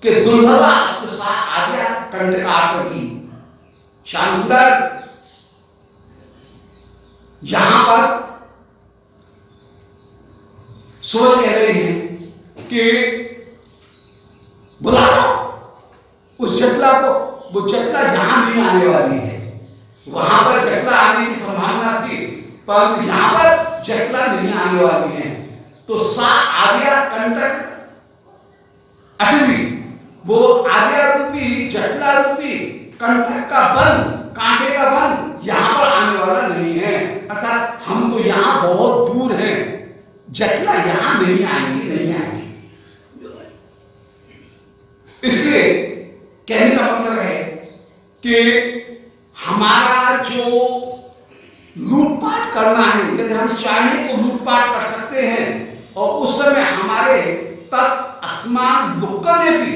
कि दुर्लभा अतिशा आर्या कंटकाटवी। श्याम सुंदर यहां पर सूरज कह रहे हैं कि बुला लो उस जटला को, वो जटला यहां नहीं आने वाली है। वहां पर जटला आने की संभावना थी पर यहां पर जटला नहीं आने वाली है। तो सा आर्या कंटक अटवी, वो आर्या रूपी जटला रूपी कंटक का बन, कांटे का बन यहां पर आने वाला नहीं है। अर्थात हम तो यहां बहुत दूर हैं, जटला यहां नहीं आएंगी, नहीं आएंगी। इसलिए कहने का मतलब है कि हमारा जो लूटपाट करना है, यदि हम चाहें तो लूटपाट कर सकते हैं। और उस समय हमारे तत् अस्मान लुक्कने भी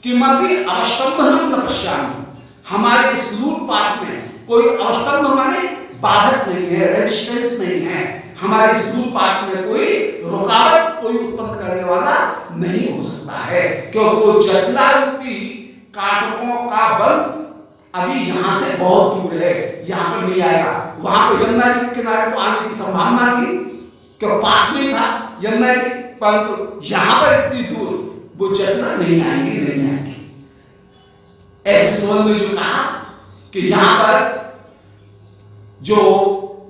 किमपि अवस्तंभनम न पश्यामि, हमारे इस लूटपाट में कोई अवस्तंभ माने बाधक नहीं है, रेजिस्टेंस नहीं है। हमारे इस लूटपाट में कोई रुकावट कोई उत्पन्न करने वाला नहीं हो सकता है, क्योंकि वो जटला रूपी काटकों का बल अभी यहां से बहुत दूर है, यहां पर नहीं आएगा। वहां पर यमुना जी के किनारे तो आने की संभावना थी क्योंकि पास में था यमुना जी, परंतु यहां पर इतनी दूर वो जटला नहीं आएंगे, नहीं आएंगे। ऐसे संबंध में जो कहा कि यहां पर जो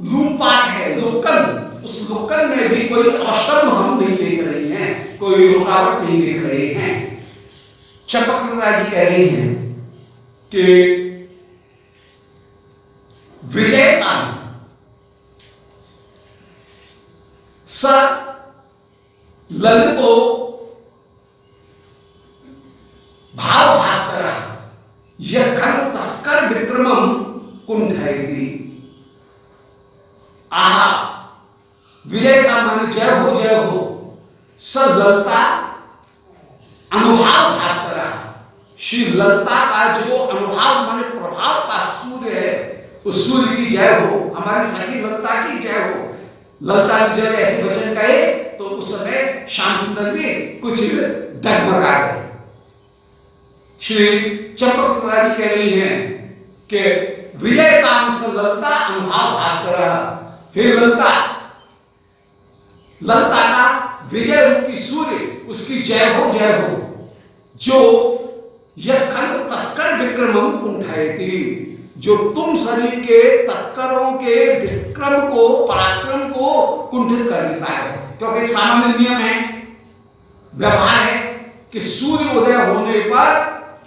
लूटपाट है, लुक्कन, उस लुक्कन में भी कोई अवस्तंभ हम नहीं देख रहे हैं, कोई रुकावट नहीं देख रहे हैं। चंपकलता जी कह रही हैं कि विजयता स ललितो भाव भास्कर यखन तस्कर विक्रमम कुंठयति। आहा, विजयता माने जय हो, जय हो। स ललिता अनुभाव भास्कर, श्री ललिता का जो अनुभाव माने प्रभाव का सूर्य है, उस सूर्य की जय हो, हमारी सखी ललिता की जय हो। ललिता ने जब ऐसे वचन कहे तो उस समय श्याम सुंदर भी कुछ डगमगा गए। श्री चंपकलता जी कह रही हैं कि विजयताम स ललिता अनुभाव भास्कर। हे ललिता, ललिता का विजय रूपी सूर्य, उसकी जय हो, जय हो। जो यखन तस्कर विक्रमम कुंठयति, जो तुम शरीर के तस्करों के विक्रम को, पराक्रम को कुंठित कर देता है। क्योंकि एक सामान्य नियम है, व्यवहार है कि सूर्य उदय होने पर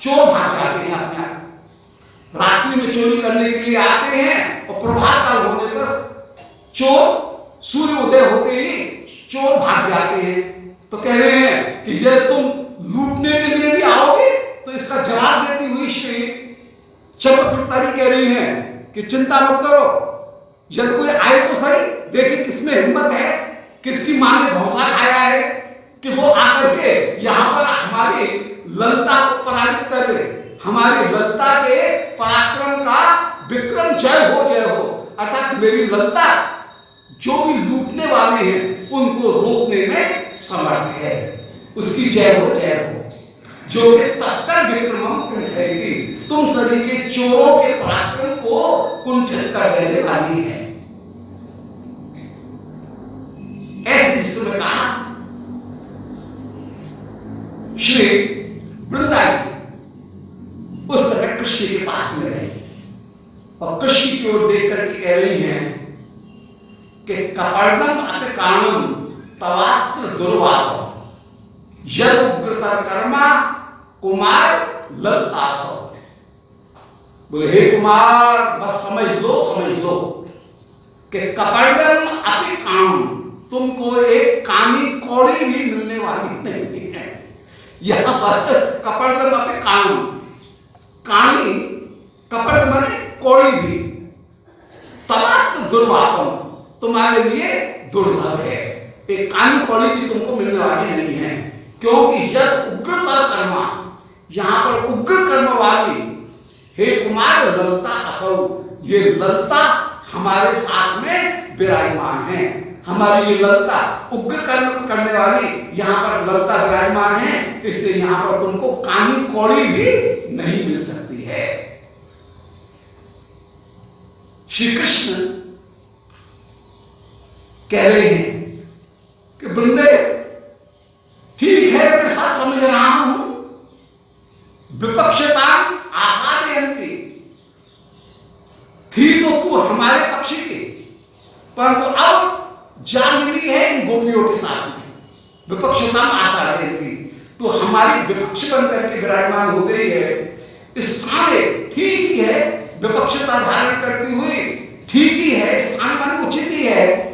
चोर भाग जाते हैं अपने आप। रात्रि में चोरी करने के लिए आते हैं और प्रभात काल होने पर चोर, सूर्य उदय होते ही चोर भाग जाते हैं। तो कह रहे हैं कि ये तुम लूटने के लिए भी आओगे, तो इसका जवाब देती हुई श्री चंपकलता जी कह रही हैं कि चिंता मत करो, यदि कोई आए तो सही, देखिए किसमें हिम्मत है, किसकी मां ने धौंसा खाया है कि वो आकर के यहां पर हमारी ललिता को पराजित कर दे। हमारी ललिता के पराक्रम का विक्रम जय हो, जय हो। अर्थात मेरी ललिता जो भी लूटने वाले हैं उनको रोकने में समर्थ है, उसकी जय हो, जय हो। जो कि तस्कर विक्रमम कुंठयति, तुम सभी के चोरों के पराक्रम को कुंठित कर देने वाली है। ऐसे जिस समय कहा श्री वृंदा जी उस समय कृष्ण के पास में रहे और कृष्ण की ओर देख करके कह रही हैं कि कपर्णम अपिकाणम तवात्र दुर्वाप यद उग्रतर कर्मा कुमार ललितासव। बोले हे कुमार, बस समझ लो, समझ लो कि कपर्णम अपिकाणम, तुमको एक कानी कौड़ी भी मिलने वाली नहीं है। यहां पर कपर्णम अपिकाणम, कानी कपड़ माने कौड़ी भी, तवात्र दुर्वापम, तुम्हारे लिए दुर्लभ है। एक कानी कौड़ी भी तुमको मिलने वाली नहीं है, क्योंकि यद उग्रतर कर्मा, यहां पर उग्र कर्म वाली हे कुमार ललिता असौ, ये ललिता हमारे साथ में विराजमान है। हमारी ये ललता, उग्र कर्म करने वाली यहाँ पर ललता विराजमान है, इसलिए यहाँ पर तुमको कानी कौड़ी भी नहीं मिल सकती है। श्री कृष्ण कह रहे हैं कि वृंदे ठीक है, मैं सब समझ रहा हूं, विपक्षता आसादयन्ति, थी तो तू हमारे पक्ष की, परंतु अब जा मिली है इन गोपियों के साथ में, विपक्षता आसादयन्ति, तो हमारी विपक्ष बन करके विराजमान हो गई है। इस स्थाने ठीक ही है, विपक्षता धारण करती हुई ठीक ही है, स्थान मन उचित ही है।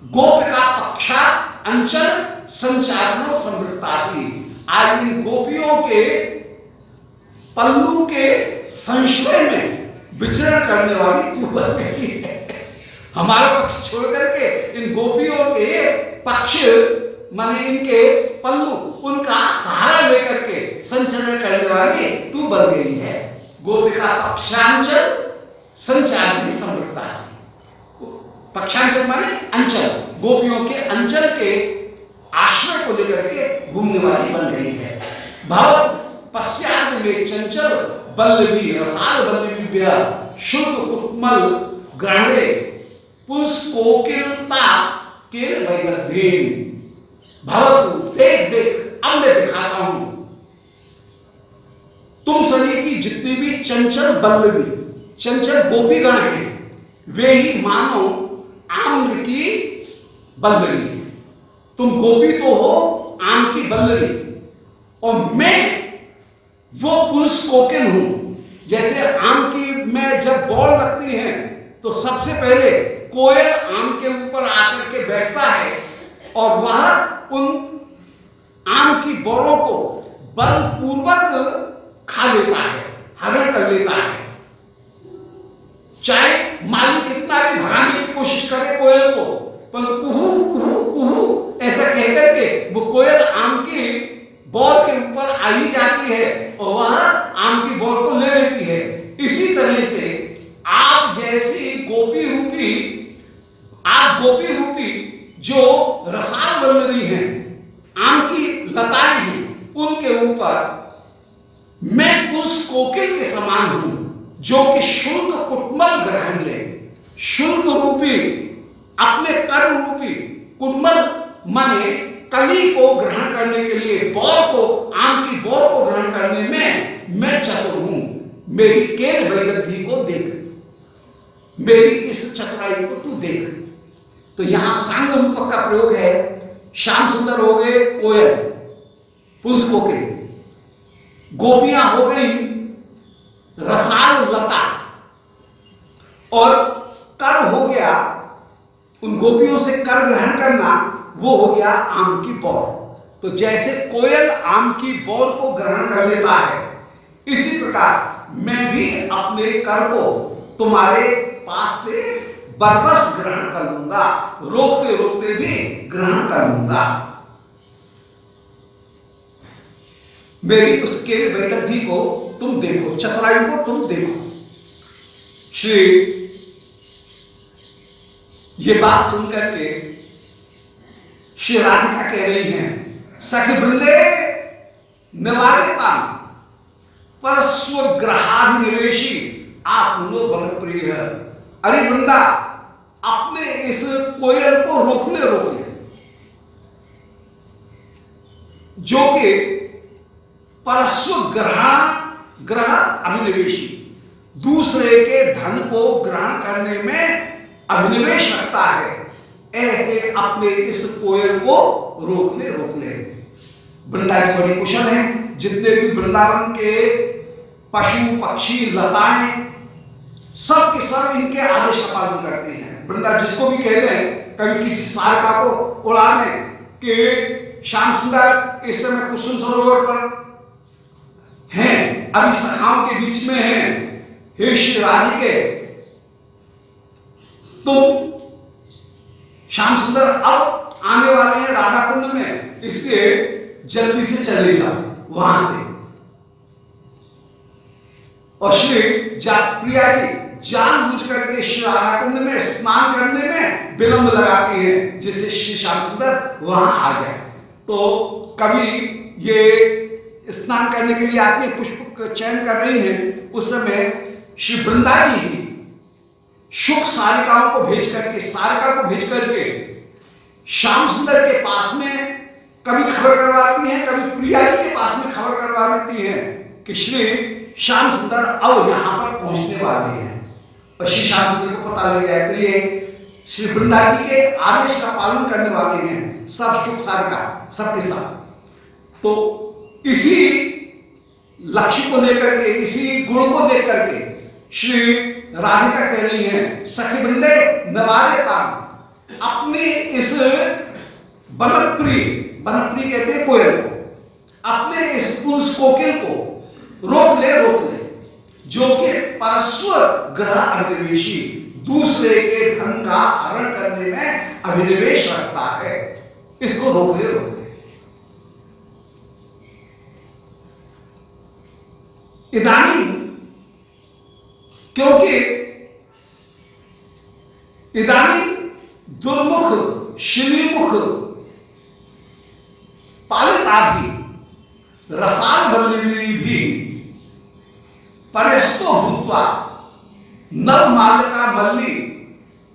गोपिका पक्षा अंचल संचारणों समृद्धासी, आज इन गोपियों के पल्लू के संशय में विचरण करने वाली तू बन गई है। हमारा पक्ष छोड़ करके इन गोपियों के पक्ष माने इनके पल्लू, उनका सहारा लेकर के संचरण करने वाली तू बन गई है। गोपिका पक्षांचल संचारणीय समृद्धासी, पक्षांचल माने अंचल, गोपियों के अंचल के आश्रय को लेकर के घूमने वाली बन गई है। भाव पश्चात में चंचल बल्लभी रसाल बल्लभी शुद्ध कुटमल ग्रहणे पुष्प कोकिलता केल वैदग्धीन। भवतु देख देख, अब मैं दिखाता हूं तुम सभी की जितनी भी चंचल बल्लभी, चंचल गोपीगण हैं, वे ही मानो आम्र की बल्लरी। तुम गोपी तो हो आम की बल्लरी, और मैं वो पुरुष कोकिल हूं। जैसे आम की में जब बौर लगती है तो सबसे पहले कोयल आम के ऊपर आकर के बैठता है और वह उन आम की बौरों को बलपूर्वक खा लेता है, हरण कर लेता है। चाहे माली कितना भी भगाने की कोशिश करे कोयल को, परंतु कुहू कुहू कुहू ऐसा कहकर के वो कोयल आम की बौर के ऊपर आ ही जाती है और वह आम की बौर को ले लेती है। इसी तरह से आप जैसी गोपी रूपी जो रसाल वल्लरी हैं, आम की लताएं हैं, उनके ऊपर मैं उस कोकिल के समान हूं जो कि शुल्क कुटमल ग्रहण ले। शुल्क रूपी अपने कर रूपी कुटमल माने कली को ग्रहण करने के लिए, बौर को, आम की बौर को ग्रहण करने में मैं चतुर हूं। मेरी केल वैदग्धी को देख, मेरी इस चतुराई को तू देख। तो यहां सांग रूपक का प्रयोग है। श्याम सुंदर हो गए कोयल, पुरुष कोकिल, गोपियां हो गई रसाल लता, और कर हो गया उन गोपियों से कर ग्रहण करना, वो हो गया आम की बौर। तो जैसे कोयल आम की बौर को ग्रहण कर लेता है, इसी प्रकार मैं भी अपने कर को तुम्हारे पास से बरबस ग्रहण कर लूंगा, रोकते रोकते भी ग्रहण कर लूंगा। मेरी उस केल वैदग्धी को तुम देखो, चतुराई को तुम देखो। श्री ये बात सुनकर के श्री राधिका कह रही हैं, सखी वृंदे निवारिता पर स्वग्रहाधिनिवेशी आत्मनो बल प्रिय। अरे वृंदा, अपने इस कोयल को रोक ले, जो कि परस्व ग्रह अभिनिवेशी, दूसरे के धन को ग्रहण करने में अभिनिवेश रखता है, ऐसे अपने इस कोयल को रोक ले। वृंदा की बड़ी कुशल है। जितने भी वृंदावन के पशु पक्षी लताएं सब के सब इनके आदेश का पालन करते हैं। वृंदा जिसको भी कहते हैं, कभी किसी सारका को उड़ा दें कि श्याम सुंदर इस समय कुसुम सरोवर पर हैं, अभी सखाओं के बीच में हैं, हे श्री राधिके तुम श्याम सुंदर अब आने वाले हैं राधा कुंड में, इसलिए जल्दी से चले जाओ वहां से। और श्री प्रिया जी जानबूझ करके श्री राधा कुंड में स्नान करने में विलंब लगाती है, जिससे श्री श्याम सुंदर वहां आ जाए। तो कभी ये स्नान करने के लिए आती है, पुष्प का चयन कर रही है, उस समय श्री वृंदा जी ही शुक सारिकाओं को भेज करके, सारिका को भेज करके श्याम सुंदर के पास में कभी खबर करवाती हैं, कभी प्रिया जी के पास में खबर करवा देती हैं कि श्री श्याम सुंदर अब यहां पर पहुंचने वाले हैं। और श्री श्याम सुंदर को पता लग गया तो ये श्री वृंदा जी के आदेश का पालन करने वाले हैं, सब शुक सारिका सबके साथ। तो इसी लक्ष्य को लेकर के, इसी गुण को देख करके श्री राधिका कह रही हैं, सखी वृंदे नवार्यता, अपने इस बनप्रिय, बनप्रिय कहते हैं कोयल को, अपने इस पुरुष कोकिल को रोक ले, रोक ले, जो कि परस्वर ग्रह अभिनिवेशी, दूसरे के धन का हरण करने में अभिनिवेश रखता है, इसको रोक ले, रोक ले। इदानी, क्योंकि इदानी दुर्मुख श्रीमुख पालिता भी रसाल बल्लवी भी परस्तो भूत्वा नव मालका मल्ली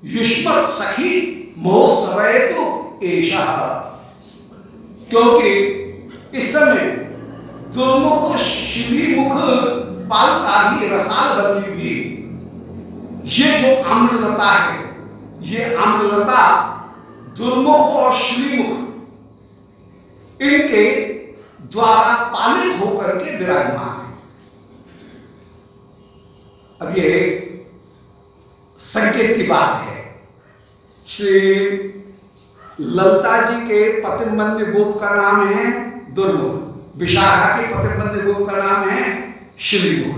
युष्मत सखी मोह सवयतु एषा। क्योंकि इस समय दुर्मुख श्रीमुख पालता भी रसाल बल्ली भी, ये जो आम्रलता है, ये आम्रलता दुर्मुख और श्रीमुख इनके द्वारा पालित होकर के विराजमान है। अब ये संकेत की बात है, श्री ललता जी के पतिमन्य गोप का नाम है दुर्मुख, विशाखा के पतिमन्य गोप का नाम है श्रीमुख।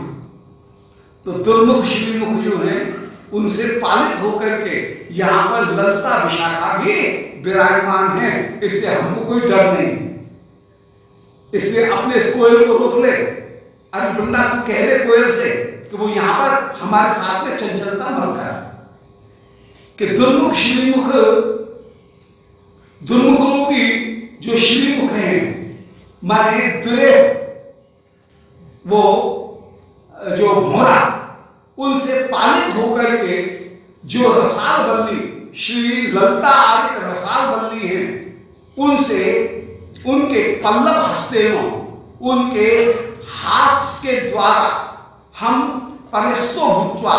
तो दुर्मुख श्रीमुख जो है उनसे पालित होकर के यहां पर ललता विशाखा भी विराजमान है, इसलिए हमको कोई डर नहीं, इसलिए अपने इस कोयल को रोक ले। अरे वृंदा तू कह दे कोयल से कि वो यहां पर हमारे साथ में चंचलता मत कर, कि दुर्मुख श्रीमुख, दुर्मुख रूपी जो श्रीमुख है माने दुरे, वो जो भोरा, उनसे पालित होकर के जो रसाल बल्ली श्री ललता आदि रसाल बल्ली है, उनसे उनके पल्लव हस्तेनों, उनके हाथ के द्वारा हम परस्तो भूत्वा,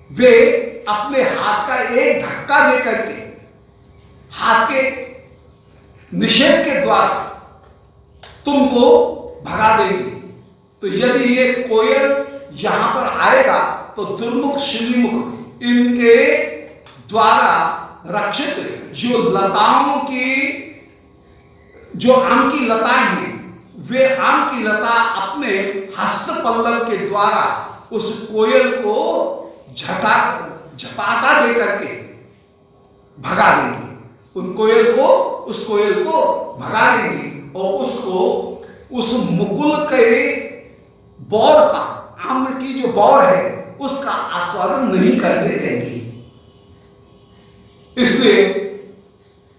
वे अपने हाथ का एक धक्का दे करके, हाथ के निषेध के द्वारा तुमको भगा देंगे। तो यदि ये कोयल यहां पर आएगा तो दुर्मुख श्रीमुख इनके द्वारा रक्षित जो लताओं की, जो आम की लताएं हैं, वे आम की लता अपने हस्त पल्लव के द्वारा उस कोयल को झपाटा दे करके भगा देंगे, उन कोयल को, उस कोयल को भगा देंगे और उसको उस मुकुल के बौर का, आम्र की जो बौर है उसका आस्वादन नहीं करने देंगे। इसलिए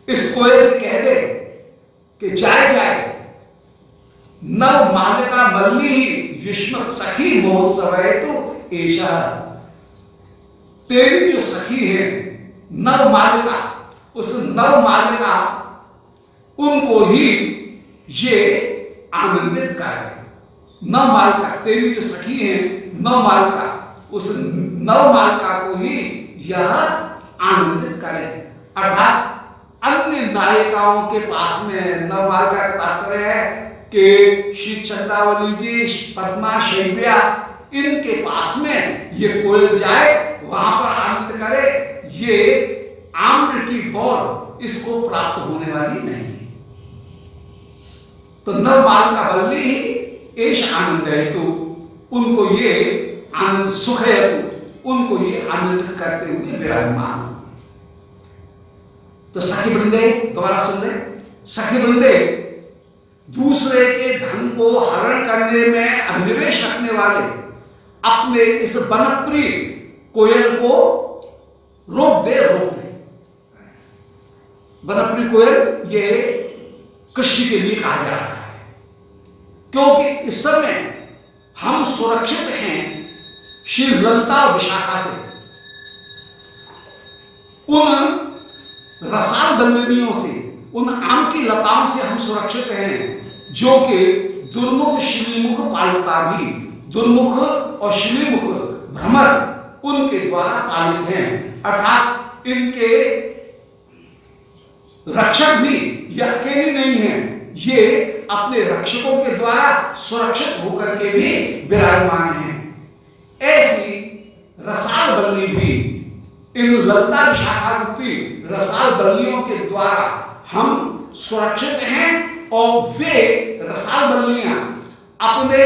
इस कोयल से कह दे कि जाए जाए नव मालिका मल्ली युष्मत सखी महोत्सव है, तो ऐसा तेरी जो सखी है नव मालिका, उस नव मालिका उनको ही ये आनंदित करे। नव मालिका तेरी जो सखी है नव मालिका, उस नव मालिका को ही यह आनंदित करे। अर्थात अन्य नायिकाओं के पास में नव मालिका का तात्पर्य है कि श्री चंद्रावली जी, पद्मा, शैव्या, इनके पास में ये कोयल जाए, वहां पर आनंद करे, ये आम्र की बौर इसको प्राप्त होने वाली नहीं। तो नव मालिका बल्ली ही ऐश आनंद है, तो उनको ये आनंद सुख है, तो उनको ये आनंदित करते हुए विराजमान। तो सखी वृंदे, दोबारा सुन ले, सखी वृंदे दूसरे के धन को हरण करने में अभिनिवेश रखने वाले अपने इस बनप्रिय कोयल को रोक दे। बनप्रिय कोयल ये कृष्ण के लिए कहा जा रहा है, क्योंकि इस समय हम सुरक्षित हैं श्री ललिता और विशाखा से। उन रसाल बल्लभियों से, उन आम की लताओं से हम सुरक्षित हैं, जो कि दुर्मुख श्रीमुख पालिता भी, दुर्मुख और श्रीमुख भ्रमर उनके द्वारा पालित हैं। अर्थात इनके रक्षक भी ये अकेले नहीं हैं, ये अपने रक्षकों के द्वारा सुरक्षित होकर के भी विराजमान हैं। ऐसी रसाल बल्ली भी इन ललिता विशाखा रूपी रसाल बल्लियों के द्वारा हम सुरक्षित हैं, और वे रसाल बल्लियां अपने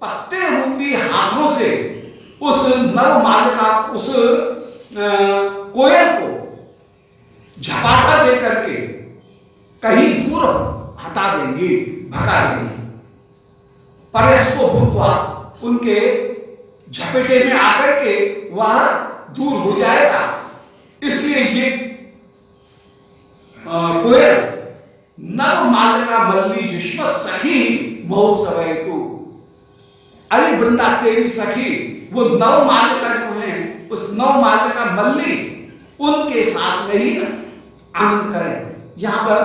पत्ते रूपी हाथों से उस नवमालिका, उस कोयल को झपाटा दे करके कहीं दूर हटा देंगी, भगा देंगी। परस्पो भूतवा, उनके झपेटे में आकर के वह दूर हो जाएगा। इसलिए ये कोयल नवमालिका मल्ली युष्मत सखी महोत्सव हेतु, अरे वृंदा तेरी सखी, वो नवमालिका जो है, उस नवमालिका मल्ली उनके साथ में ही आनंद करें। यहां पर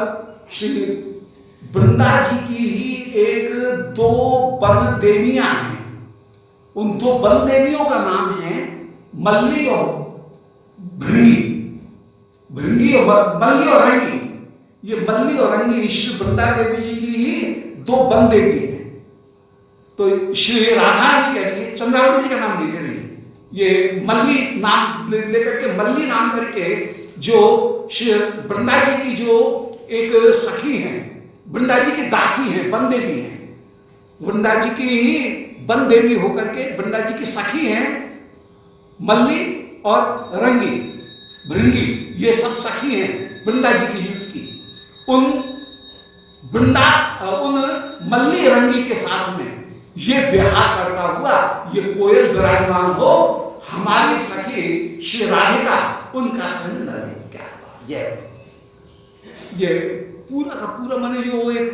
श्री वृंदा जी की ही एक दो वन देवियां हैं। उन दो वन देवियों का नाम है मल्ली और भृंगी। भृंगी और मल्ली और रंगी, ये मल्ली और रंगी श्री वृंदा देवी जी की ही दो वन देवी हैं। तो श्री राधा रानी कह रही है, चंद्रावती जी का नाम नहीं ले रही है, ये मल्ली नाम लेकर के, मल्ली नाम करके जो श्री वृंदा जी की जो एक सखी हैं, वृंदा जी की दासी हैं, वन देवी हैं, वृंदा जी की ही वन देवी होकर के वृंदा जी की सखी हैं मल्ली और रंगी, भृंगी, ये सब सखी हैं वृंदा जी की युद्ध की। उन मल्ली रंगी के साथ में ये विहार करता हुआ ये कोयल विराजमान हो, हमारी सखी श्री राधिका उनका संग धरे। क्या ये पूरा का पूरा माने जो एक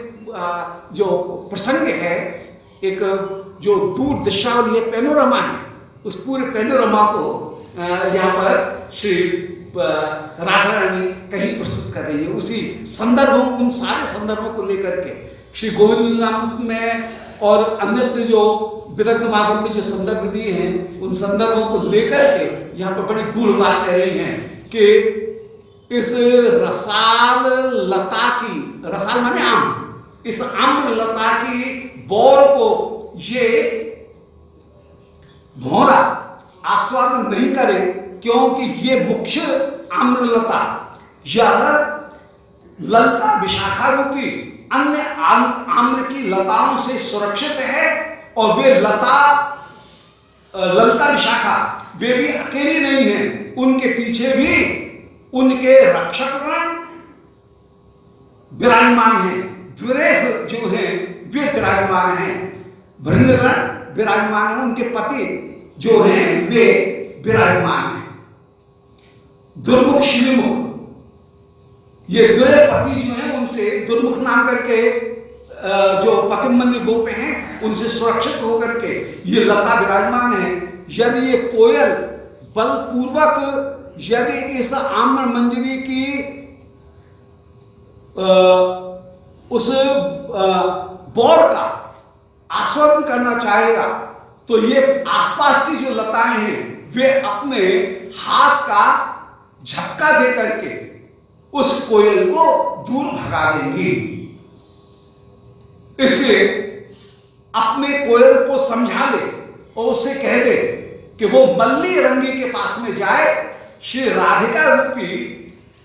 जो प्रसंग है, एक जो दूर दृश्यावली है, पेनोरमा है, उस पूरे पेनोरमा को यहाँ पर श्री राधा रानी कहीं प्रस्तुत कर रही है। उसी संदर्भों, उन सारे संदर्भों को लेकर के श्री गोविंद नाम में और अन्यत्र जो विदग्ध माधव में जो संदर्भ दिए हैं, उन संदर्भों को लेकर के यहाँ पर बड़ी गूढ़ बात कह रही हैं कि इस रसाल लता की, रसाल माने आम, इस आम्र लता की बोर को ये भौरा आस्वादन नहीं करे, क्योंकि ये मुख्य आम्रलता, यह ललिता विशाखा रूपी अन्य आम्र की लताओं से सुरक्षित है। और वे ललिता विशाखा वे भी अकेली नहीं है, उनके पीछे भी उनके रक्षकगण विराजमान हैं, द्विरेफ जो हैं वे विराजमान हैं, भृंगगण विराजमान हैं, उनके पति जो हैं वे विराजमान हैं। दुर्मुख श्रीमुख, ये दुर्य पति जो हैं उनसे दुर्मुख नाम करके जो पतिमन्य गोप हैं उनसे सुरक्षित होकर के ये लता विराजमान है। यदि ये कोयल बलपूर्वक यदि इस आम्र मंजरी की उस बौर का आस्वादन करना चाहेगा, तो ये आसपास की जो लताएं हैं वे अपने हाथ का झटका दे करके उस कोयल को दूर भगा देंगी। इसलिए अपने कोयल को समझा ले और उससे कह दे कि वो मल्ली रंगी के पास में जाए, श्री राधिका रूपी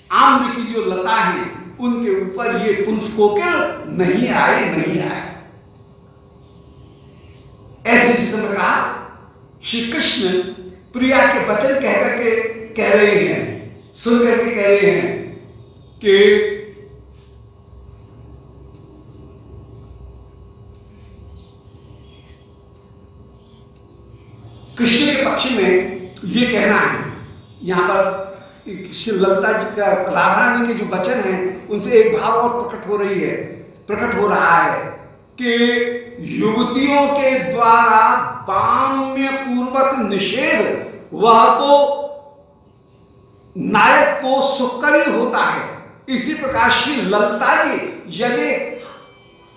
आम्र की जो लता है उनके ऊपर ये पुंसकोकिल नहीं आए, नहीं आए। ऐसे जिस समय कहा श्री कृष्ण प्रिया के वचन कह करके कह रहे हैं, सुन करके कह रहे हैं कि कृष्ण के पक्ष में ये कहना है, यहाँ पर श्री ललिता जी का, राधा रानी के जो वचन हैं उनसे एक भाव और प्रकट हो रहा है कि युवतियों के द्वारा बाम्य पूर्वक निषेध वह तो नायक को सुकरी होता है। इसी प्रकार श्री ललिता जी यदि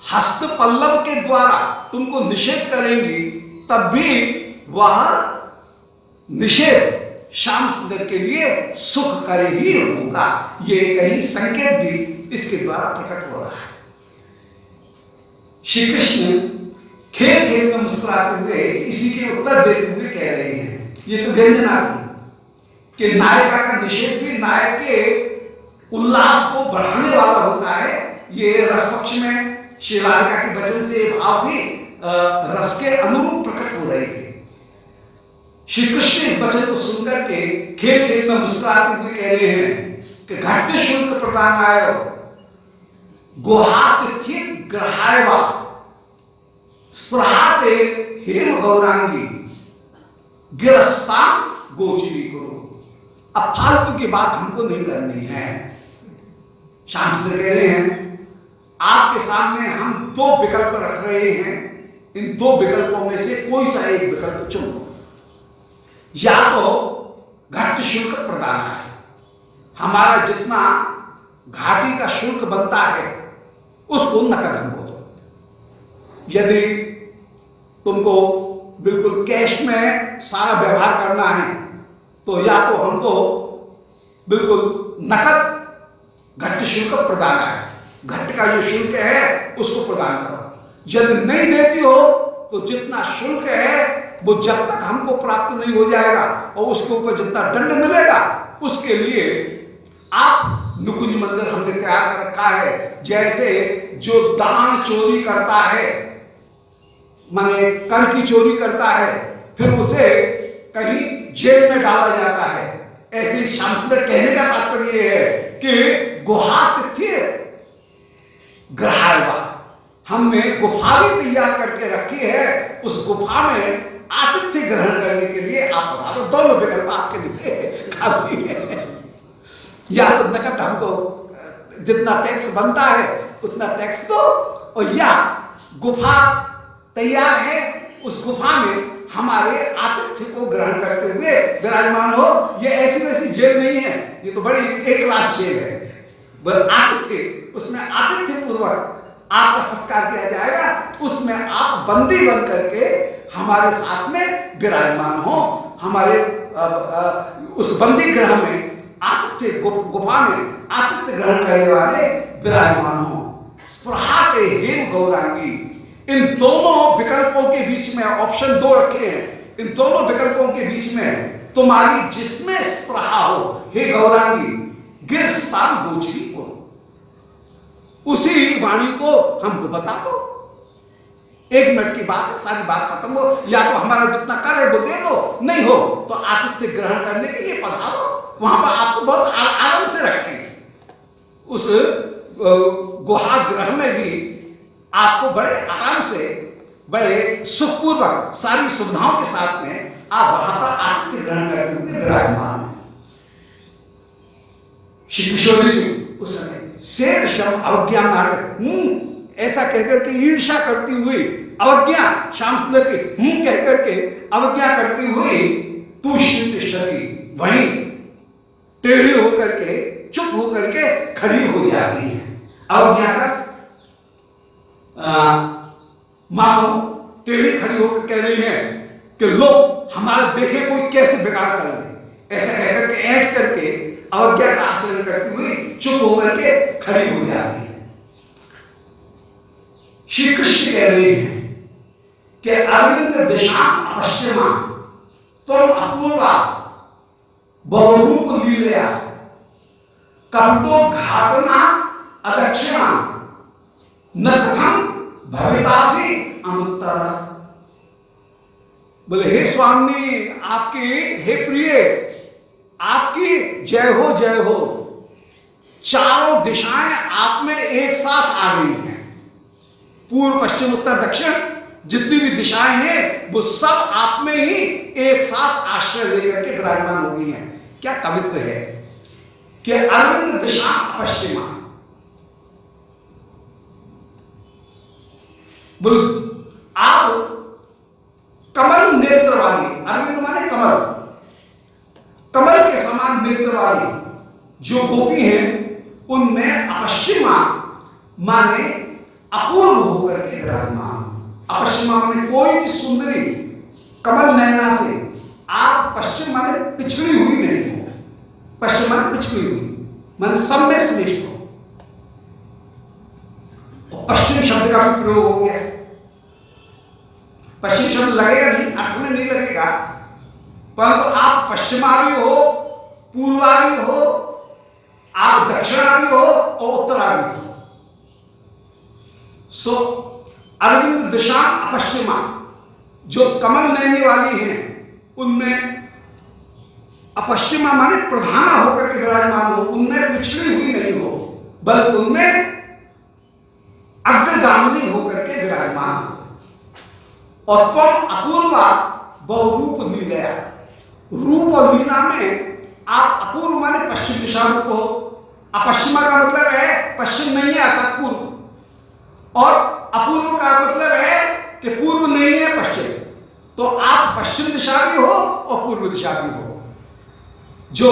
हस्त पल्लव के द्वारा तुमको निषेध करेंगी तब भी वह निषेध श्याम सुंदर के लिए सुख करे ही होगा। ये कहीं संकेत भी इसके द्वारा प्रकट हो रहा है। श्री कृष्ण खेल खेल में मुस्कुराते हुए इसी के उत्तर देते हुए कह रहे हैं, ये तो व्यंजना थी कि नायिका का निषेध भी नायक के उल्लास को बढ़ाने वाला होता है। ये रस पक्ष में श्री राधिका के वचन से भाव भी रस के अनुरूप प्रकट हो रहे थे। श्री कृष्ण इस वचन को सुनकर के खेल खेल में मुस्कुराते हुए कह रहे हैं कि घट्ट शुल्क प्रदान आयो गोहातिथ्य ग्रहायवा स्पृहाते हेम गौरांगी गिरस्ता गोचरी करो। अब फालतू की बात हमको नहीं करनी है। श्याम सुंदर कह रहे हैं आपके सामने हम दो विकल्प रख रहे हैं, इन दो विकल्पों में से कोई सा एक विकल्प चुनो। या तो घट्ट शुल्क प्रदान है, हमारा जितना घाटी का शुल्क बनता है उसको नकद हमको दो। यदि तुमको बिल्कुल कैश में सारा व्यवहार करना है तो या तो हमको बिल्कुल नकद घट्ट शुल्क प्रदान है, घट्ट का जो शुल्क है उसको प्रदान करो। यदि नहीं देती हो तो जितना शुल्क है वो जब तक हमको प्राप्त नहीं हो जाएगा और उसके ऊपर जितना दंड मिलेगा उसके लिए आप नुकुंज मंदिर हमने तैयार कर रखा है। जैसे जो दान चोरी करता है, माने कर की चोरी करता है, फिर उसे कहीं जेल में डाला जाता है, ऐसे श्याम सुंदर कहने का तात्पर्य है कि गुहातिथ्य ग्रहायवा, हमने गुफा भी तैयार करके रखी है, उस गुफा में आतिथ्य ग्रहण करने के लिए आप बता। दोनों विकल्प आपके लिए खाली है। या तो नकद हमको जितना टैक्स बनता है उतना टैक्स दो, और या गुफा तैयार है, उस गुफा में हमारे आतिथ्य को ग्रहण करते हुए विराजमान हो। ये ऐसी वैसी जेल नहीं है, ये तो बड़ी एक क्लास जेल है। आतिथ्य, उसमें आतिथ्य पूर्वक आपका सत्कार किया जाएगा, उसमें आप बंदी बन करके हमारे साथ में विराजमान हो। हमारे उस बंदी गृह में आतिथ्य, गुफा में आतिथ्य ग्रहण करने वाले विराजमान हो। स्पृहाते हेम गौरांगी, इन दोनों विकल्पों के बीच में ऑप्शन दो रखे हैं, इन दोनों विकल्पों के बीच में तुम्हारी जिसमें स्पृहा हो हे गौरांगी गिरस्तान गोचरी को, उसी वाणी को हमको बता दो। 1 मिनट की बात है, सारी बात खत्म हो। या तो हमारा जितना कर है वो दे दो, नहीं हो तो आतिथ्य ग्रहण करने के लिए पधारो, वहां पर आपको बहुत आराम से रखेंगे। उस गुहा ग्रह में भी आपको बड़े आराम से, बड़े सुखपूर्वक, सारी सुविधाओं के साथ में आप वहां पर आतिथ्य ग्रहण करते हुए विराजमान। श्री किशोरी जी उस समय शेर शम अवज्ञा नाटक ऐसा कहकर के ईर्षा करती हुई, अवज्ञा श्याम सुंदर की कहकर के अवज्ञा करती हुई तू श्री तिष्ठती, वहीं टेढ़ी होकर के चुप होकर के खड़ी हो जाती है। अवज्ञा का मानो टेढ़ी खड़ी होकर कह रही है कि लोग हमारा देखे कोई कैसे बिगाड़ कर ले, ऐसा कहकर के ऐंठ करके अवज्ञा का आचरण करती हुई चुप होकर के खड़ी हो जाती है। श्री कृष्ण कह रहे हैं कि अरविंद दिशा पश्चिमा तुम अपूर्वा बहुरूप लीलया कपटोद्घाटना अदक्षिणा न कथम भवितासी अनुत्तर। बोले हे स्वामी, आपकी, हे प्रिय, आपकी जय हो जय हो। चारों दिशाएं आप में एक साथ आ गई हैं, पूर्व पश्चिम उत्तर दक्षिण जितनी भी दिशाएं हैं वो सब आप में ही एक साथ आश्रय लेकर के विराजमान हो गई हैं। क्या कवित्व है कि अरविंद दिशा पश्चिमा, बोल आप कमल नेत्र वाली, अरविंद माने कमल, कमल के समान नेत्र वाली जो गोपी हैं उनमें अपश्चिमा माने अपूर्व होकर के विराजमान। अपश्चिमा माने कोई भी सुंदरी कमल नयना से आप पश्चिम माने पिछड़ी हुई नहीं हो, पश्चिम माने पिछड़ी हुई माने सब में श्रेष्ठ हो। और पश्चिम शब्द का भी प्रयोग हो गया। पश्चिम शब्द लगेगा नहीं, अर्थ में नहीं लगेगा, परंतु आप पश्चिमावी हो, पूर्वावी हो, आप दक्षिणावी हो और उत्तरावी हो। सो अरविंद दिशा अपश्चिमा, जो कमल नयनी वाली हैं उनमें अपश्चिमा माने प्रधाना होकर के विराजमान हो, उनमें पिछड़ी हुई नहीं हो, बल्कि उनमें अग्रगामिनी होकर के विराजमान हो। और तुम अपूर्वा बहुरूप लीला, रूप और लीला में आप अपूर्व माने पश्चिम दिशा रूप हो। अपश्चिमा का मतलब है पश्चिम नहीं है अर्थात पूर्व, और अपूर्व का मतलब है कि पूर्व नहीं है पश्चिम। तो आप पश्चिम दिशा भी हो और पूर्व दिशा भी हो। जो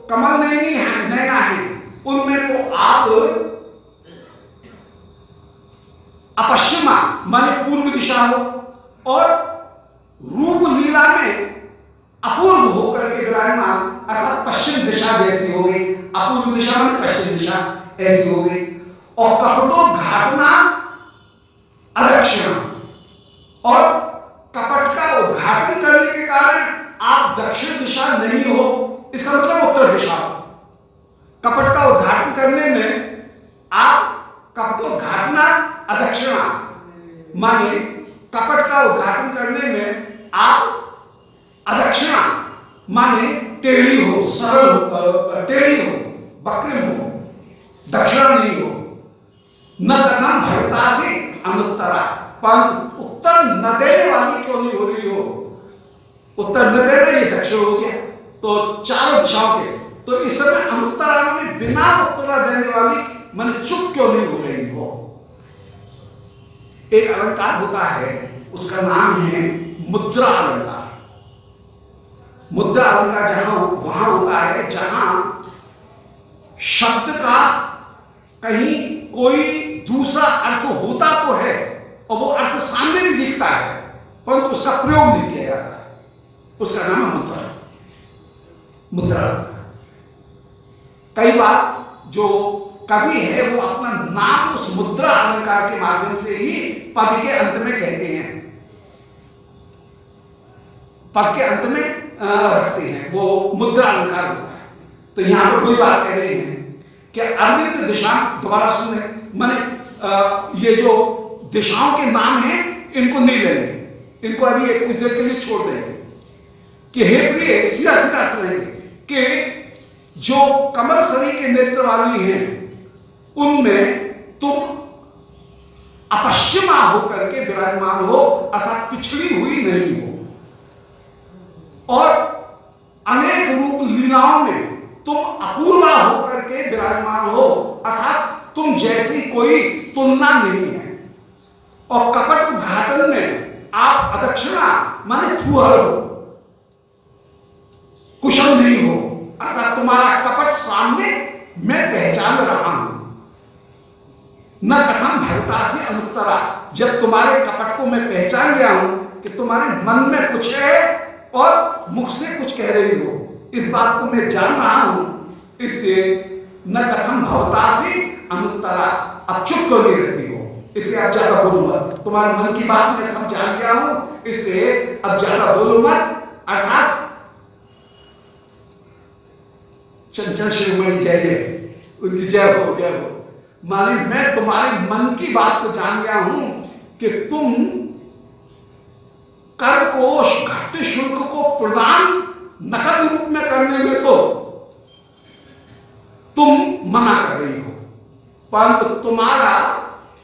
कमल नयनी है, नैना है, उनमें तो आप अपश्चिमा माने पूर्व दिशा हो, और रूप लीला में अपूर्व होकर के विराजमान अर्थात पश्चिम दिशा जैसी हो गई। अपूर्व दिशा माने पश्चिम दिशा ऐसी हो गई। और कपटोद्घाटना अदक्षिणा, और कपट का उद्घाटन करने के कारण आप दक्षिण दिशा नहीं हो, इसका मतलब उत्तर दिशा। कपट का उद्घाटन करने में आप कपटोद्घाटना अदक्षिणा माने कपट का उद्घाटन करने में आप अदक्षिणा माने टेढ़ी हो, सरल हो, टेढ़ी हो, वक्र हो, दक्षिणा नहीं हो। न कथम भवता से अनुत्तरा, परंतु उत्तर न देने वाली क्यों नहीं हो रही हो। उत्तर न देना ये दक्षिण हो गया, तो चारों दिशाओं के, तो इस समय अनुत्तरा माने बिना उत्तरा देने वाली माने चुप क्यों नहीं हो रही हो। एक अलंकार होता है, उसका नाम है मुद्रा अलंकार। मुद्रा अलंकार जहां वहां होता है जहां शब्द का कहीं कोई दूसरा अर्थ होता तो है और वो अर्थ सामने भी दिखता है, परंतु उसका प्रयोग नहीं किया जाता, उसका नाम है मुद्रा। मुद्रा अलंकार। कई बार जो कवि है वो अपना नाम उस मुद्रा अलंकार के माध्यम से ही पद के अंत में कहते हैं, पद के अंत में रखते हैं, वो मुद्रा अलंकार होता है। तो यहां पर कोई बात कह रहे हैं कि अरविंद दिशा, दोबारा सुन लें, माने ये जो दिशाओं के नाम हैं इनको नहीं लेंगे, इनको अभी एक कुछ देर के लिए छोड़ देंगे कि हे प्रिय, सीधा सीधा सुनेंगे कि जो कमल सरी के नेत्र वाली हैं उनमें तुम अपश्चिमा होकर के विराजमान हो, अर्थात पिछड़ी हुई नहीं हो, और अनेक रूप लीलाओं में तुम अपूर्वा होकर के विराजमान हो, अर्थात तुम जैसी कोई तुलना नहीं है। और कपट उद्घाटन में आप अदक्षिणा माने फूहड़ हो, कुशल नहीं हो, अर्थात तुम्हारा कपट सामने मैं पहचान रहा हूं। न कथम भवता से अनुत्तरा, जब तुम्हारे कपट को मैं पहचान गया हूं कि तुम्हारे मन में कुछ है और मुख से कुछ कह रही हो, इस बात को मैं जान रहा हूं, इसलिए न कथम भवता से अनुत्तरा, अब चुप क्यों नहीं रहती हो, इसलिए अब ज्यादा बोलो मत, तुम्हारे मन की बात मैं सब जान गया हूं, इसलिए अब ज्यादा बोलो मत। अर्थात चंचल शिरोमणि जय जय, उनकी जय हो, जय हो। माने मैं तुम्हारे मन की बात को जान गया हूं कि तुम कर कोष घट शुल्क को प्रदान नकद रूप में करने में तो तुम मना कर रही हो, परंतु तुम्हारा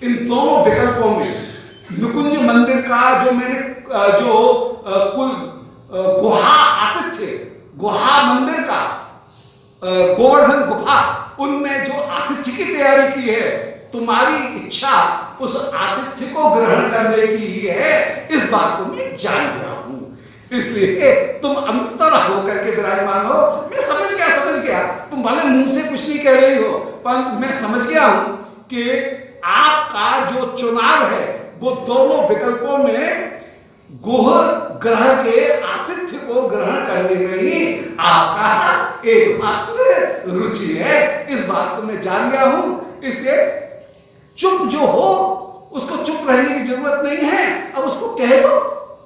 इन दोनों विकल्पों में निकुंज मंदिर का जो मैंने गुहा आतिथ्य, गुहा मंदिर का, गोवर्धन गुफा, उनमें जो आतिथ्य की तैयारी की है, तुम्हारी इच्छा उस आतिथ्य को ग्रहण करने की ही है, इस बात को मैं जान गया हूं। इसलिए तुम अंतर होकर के विराजमान हो। मैं समझ गया, तुम भले मुंह से कुछ नहीं कह रही हो, परंतु मैं समझ गया हूं कि आपका जो चुनाव है वो दोनों विकल्पों में गुह ग्रह के आतिथ्य को ग्रहण करने में ही आपका एकमात्र रुचि है। इस बात को मैं जान गया हूं। इसलिए चुप जो हो उसको चुप रहने की जरूरत नहीं है। अब उसको कह दो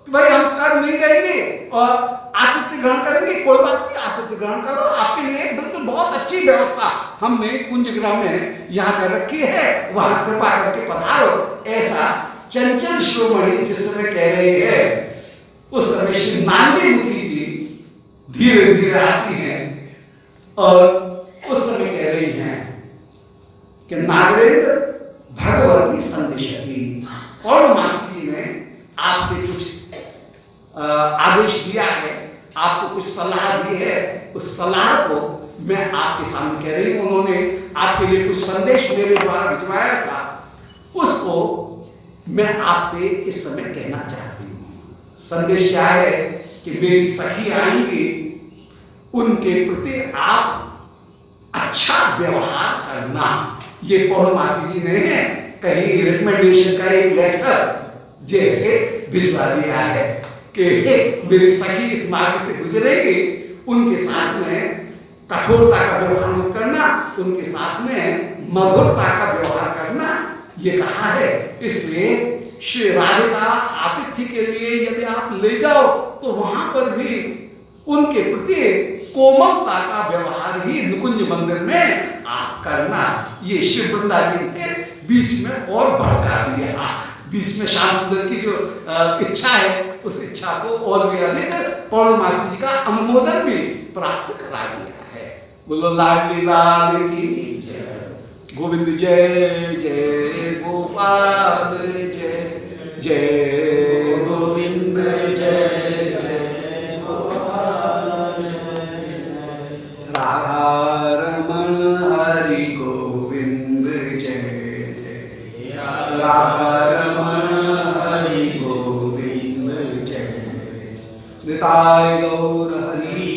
कि भाई हम कर नहीं देंगे और आतिथ्य ग्रहण करेंगे, कोई बात नहीं, आतिथ्य ग्रहण करो। आपके लिए बिल्कुल बहुत अच्छी व्यवस्था हमने कुंजग्राह में यहाँ कर रखी है, वहां कृपा करके पधारो। ऐसा चंचल शिरोमणि जिस समय कह रहे हैं, उस समय श्री नांदी मुखी जी धीरे धीरे आती हैं और उस समय कह रही हैं कि नागरेंद्र भगवती संदेशती। पौर्णमासी जी ने आपसे कुछ आदेश दिया है, आपको कुछ सलाह दी है, उस सलाह को मैं आपके सामने कह रही हूं। उन्होंने आपके लिए कुछ संदेश मेरे द्वारा भिजवाया था, उसको मैं आपसे इस समय कहना चाहती हूं। संदेश क्या है कि मेरी सखी आएंगी, उनके प्रति आप अच्छा व्यवहार करना। ये पौर्णमासी जी ने कहीं रिकमेंडेशन का एक लेटर जैसे भिजवा दिया है कि मेरी सखी इस मार्ग से गुजरेगी, उनके साथ में कठोरता का व्यवहार मत करना, उनके साथ में मधुरता का व्यवहार करना, ये कहा है। इसलिए श्री राधिका आतिथ्य के लिए यदि आप ले जाओ तो वहां पर भी उनके प्रति कोमलता का व्यवहार ही निकुंज मंदिर में आप करना। ये शिव वृंदा जी ने बीच में और भड़का दिया। बीच में श्याम सुंदर की जो इच्छा है, उस इच्छा को और भी अधिक पौर्णमासी जी का अनुमोदन भी प्राप्त करा दिया है। बोलो लाडली लाल की जय, गोविंद जय जय गोपाल जय जय गोविंद जय जय गोपाल राधा रमण हरि गोविंद जय जय राधा निताय गौर हरि।